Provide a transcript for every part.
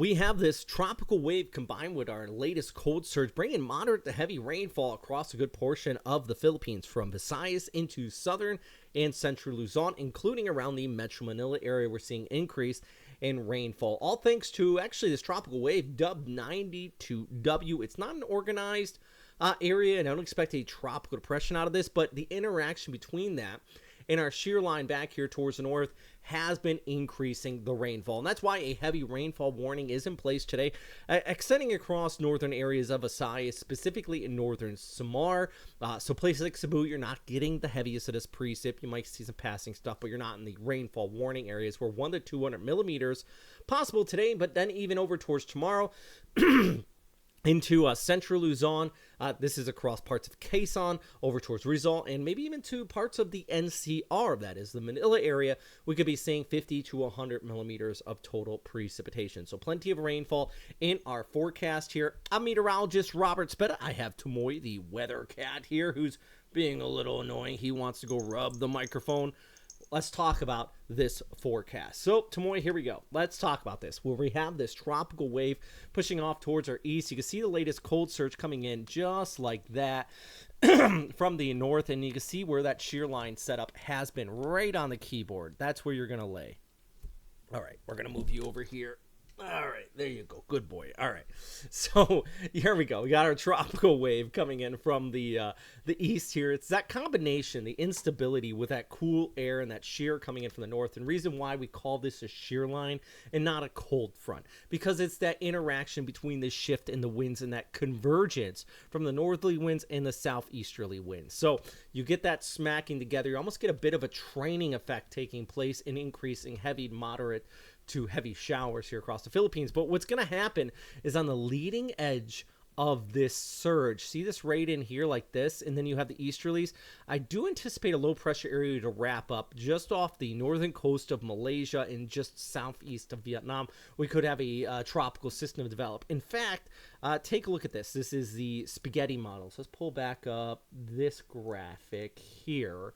We have this tropical wave combined with our latest cold surge, bringing moderate to heavy rainfall across a good portion of the Philippines, from Visayas into southern and central Luzon, including around the Metro Manila area. We're seeing increase in rainfall, all thanks to actually this tropical wave dubbed 92W. It's not an organized area, and I don't expect a tropical depression out of this, but the interaction between that and our shear line back here towards the north has been increasing the rainfall. And that's why a heavy rainfall warning is in place today, extending across northern areas of Visayas, specifically in northern Samar. So places like Cebu, you're not getting the heaviest of this precip. You might see some passing stuff, but you're not in the rainfall warning areas, where 1 to 200 millimeters possible today, but then even over towards tomorrow, into central Luzon. This is across parts of Quezon, over towards Rizal, and maybe even to parts of the NCR, that is the Manila area. We could be seeing 50 to 100 millimeters of total precipitation. So plenty of rainfall in our forecast here. I'm meteorologist Robert Speta. I have Tomoy, the weather cat, here, who's being a little annoying. He wants to go rub the microphone. Let's talk about this forecast. So, Tomoy, here we go. Let's talk about this, where we have this tropical wave pushing off towards our east. You can see the latest cold surge coming in just like that from the north, and you can see where that shear line setup has been right on the keyboard. That's where you're going to lay. All right, we're going to move you over here. All right, there you go. Good boy. All right. So here we go. We got our tropical wave coming in from the east here. It's that combination, the instability with that cool air and that shear coming in from the north. And reason why we call this a shear line and not a cold front, because it's that interaction between the shift in the winds and that convergence from the northerly winds and the southeasterly winds. So you get that smacking together. You almost get a bit of a training effect taking place in increasing heavy, moderate to heavy showers here across the Philippines. But what's going to happen is on the leading edge of this surge, see this right in here like this, and then you have the easterlies. I do anticipate a low pressure area to wrap up just off the northern coast of Malaysia and just southeast of Vietnam. We could have a tropical system develop. In fact, take a look at this. This is the spaghetti model. So let's pull back up this graphic here.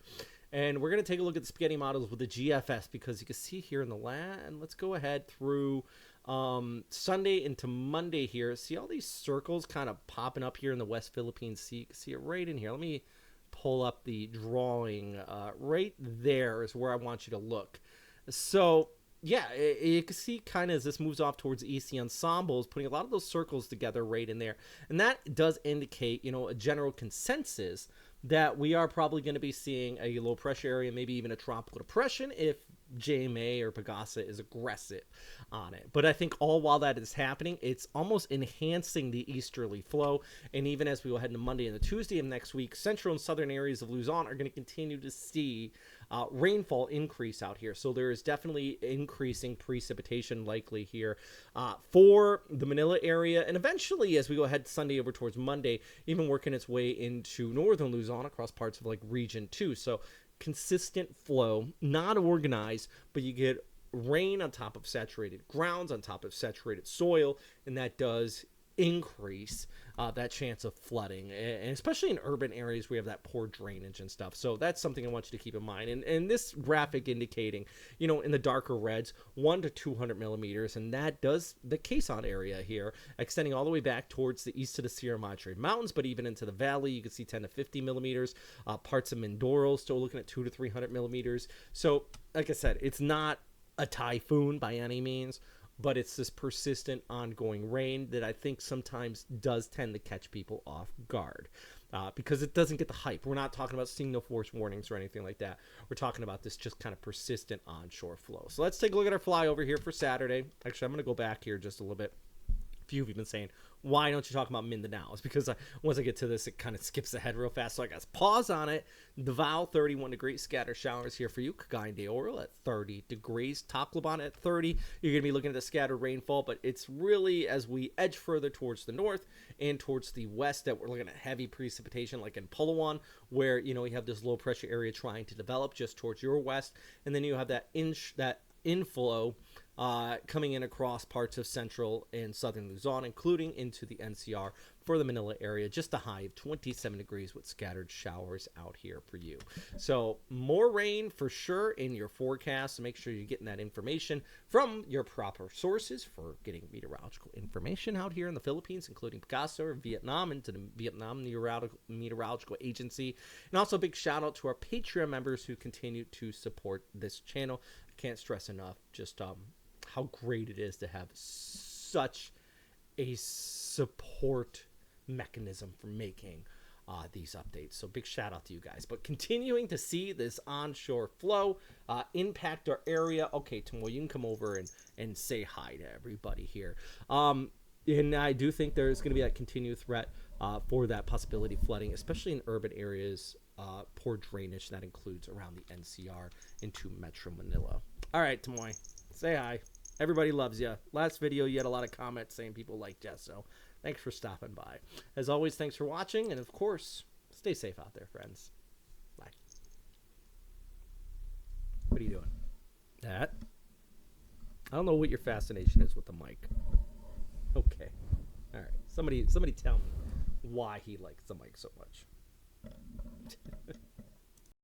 And we're going to take a look at the spaghetti models with the GFS, because you can see here in the and let's go ahead through Sunday into Monday here. See all these circles kind of popping up here in the West Philippines. See, you can see it right in here. Let me pull up the drawing. Right there is where I want you to look. So yeah, you can see kind of as this moves off towards the east, the ensemble is putting a lot of those circles together right in there. And that does indicate, you know, a general consensus that we are probably going to be seeing a low pressure area, maybe even a tropical depression if JMA or Pagasa is aggressive on it. But I think all while that is happening, it's almost enhancing the easterly flow. And even as we go ahead into Monday and the Tuesday of next week, central and southern areas of Luzon are going to continue to see rainfall increase out here. So there is definitely increasing precipitation likely here for the Manila area. And eventually, as we go ahead Sunday over towards Monday, even working its way into northern Luzon across parts of like region 2. So consistent flow, not organized, but you get rain on top of saturated grounds, on top of saturated soil, and that does increase that chance of flooding, and especially in urban areas where we have that poor drainage and stuff. So that's something I want you to keep in mind. And this graphic indicating, you know, in the darker reds, 1 to 200 millimeters, and that does the Quezon area here, extending all the way back towards the east of the Sierra Madre Mountains, but even into the valley, you can see 10 to 50 millimeters. Parts of Mindoro still looking at 2 to 300 millimeters. So, like I said, it's not a typhoon by any means, but it's this persistent ongoing rain that I think sometimes does tend to catch people off guard because it doesn't get the hype. We're not talking about seeing no force warnings or anything like that. We're talking about this just kind of persistent onshore flow. So let's take a look at our flyover here for Saturday. Actually, I'm going to go back here just a little bit. A few of you have been saying, why don't you talk about Mindanao? It's because once I get to this, it kind of skips ahead real fast. So I guess pause on it. Davao, 31 degrees. Scattered showers here for you. Cagayan de Oro at 30 degrees. Tacloban at 30. You're going to be looking at the scattered rainfall, but it's really as we edge further towards the north and towards the west that we're looking at heavy precipitation, like in Palawan, where, you know, you have this low pressure area trying to develop just towards your west. And then you have that inflow coming in across parts of central and southern Luzon, including into the NCR for the Manila area. Just a high of 27 degrees with scattered showers out here for you. So more rain for sure in your forecast. So make sure you're getting that information from your proper sources for getting meteorological information out here in the Philippines, including Picasso or Vietnam, and to the Vietnam Meteorological Agency. And also a big shout out to our Patreon members who continue to support this channel. I can't stress enough just how great it is to have such a support mechanism for making these updates. So big shout out to you guys. But continuing to see this onshore flow impact our area. Okay, Tomo, you can come over and say hi to everybody here. And I do think there's going to be that continued threat for that possibility of flooding, especially in urban areas. Poor drainage that includes around the NCR into Metro Manila. All right, Tamoy, say hi. Everybody loves you. Last video, you had a lot of comments saying people like Jess, so thanks for stopping by. As always, thanks for watching, and of course, stay safe out there, friends. Bye. What are you doing? That? I don't know what your fascination is with the mic. Okay. All right. Somebody tell me why he likes the mic so much.